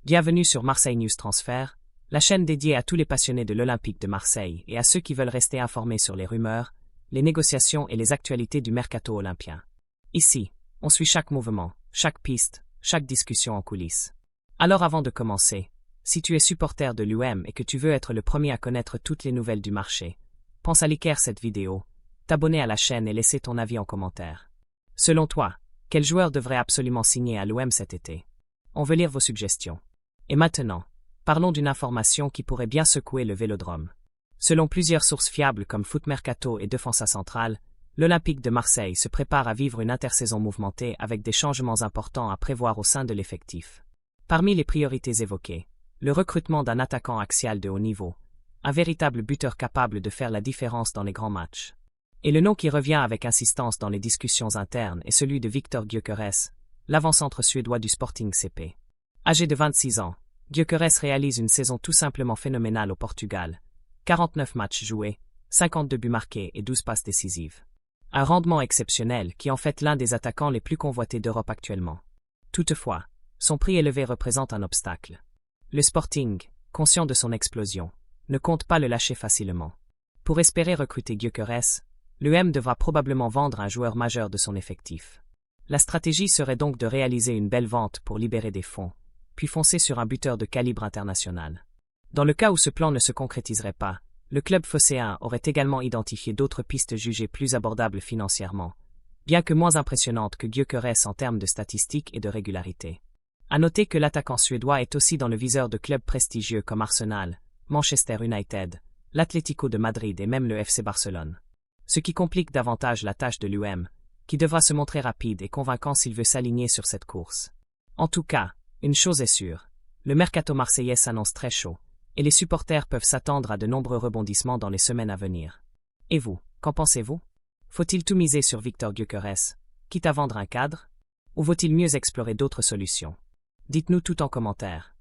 Bienvenue sur Marseille News Transfert, la chaîne dédiée à tous les passionnés de l'Olympique de Marseille et à ceux qui veulent rester informés sur les rumeurs, les négociations et les actualités du mercato olympien. Ici, on suit chaque mouvement, chaque piste, chaque discussion en coulisses. Alors avant de commencer, si tu es supporter de l'UM et que tu veux être le premier à connaître toutes les nouvelles du marché, pense à liker cette vidéo, t'abonner à la chaîne et laisser ton avis en commentaire. Selon toi, quel joueur devrait absolument signer à l'OM cet été? On veut lire vos suggestions. Et maintenant, parlons d'une information qui pourrait bien secouer le Vélodrome. Selon plusieurs sources fiables comme Foot Mercato et Defensa Central, l'Olympique de Marseille se prépare à vivre une intersaison mouvementée avec des changements importants à prévoir au sein de l'effectif. Parmi les priorités évoquées, le recrutement d'un attaquant axial de haut niveau, un véritable buteur capable de faire la différence dans les grands matchs. Et le nom qui revient avec insistance dans les discussions internes est celui de Viktor Gyökeres, l'avant-centre suédois du Sporting CP. Âgé de 26 ans, Gyökeres réalise une saison tout simplement phénoménale au Portugal. 49 matchs joués, 52 buts marqués et 12 passes décisives. Un rendement exceptionnel qui en fait l'un des attaquants les plus convoités d'Europe actuellement. Toutefois, son prix élevé représente un obstacle. Le Sporting, conscient de son explosion, ne compte pas le lâcher facilement. Pour espérer recruter Gyökeres, l'UM devra probablement vendre un joueur majeur de son effectif. La stratégie serait donc de réaliser une belle vente pour libérer des fonds, puis foncer sur un buteur de calibre international. Dans le cas où ce plan ne se concrétiserait pas, le club phocéen aurait également identifié d'autres pistes jugées plus abordables financièrement, bien que moins impressionnantes que Gyökeres en termes de statistiques et de régularité. À noter que l'attaquant suédois est aussi dans le viseur de clubs prestigieux comme Arsenal, Manchester United, l'Atlético de Madrid et même le FC Barcelone. Ce qui complique davantage la tâche de l'UM, qui devra se montrer rapide et convaincant s'il veut s'aligner sur cette course. En tout cas, une chose est sûre, le mercato marseillais s'annonce très chaud, et les supporters peuvent s'attendre à de nombreux rebondissements dans les semaines à venir. Et vous, qu'en pensez-vous? Faut-il tout miser sur Viktor Gyökeres, quitte à vendre un cadre? Ou vaut-il mieux explorer d'autres solutions? Dites-nous tout en commentaire.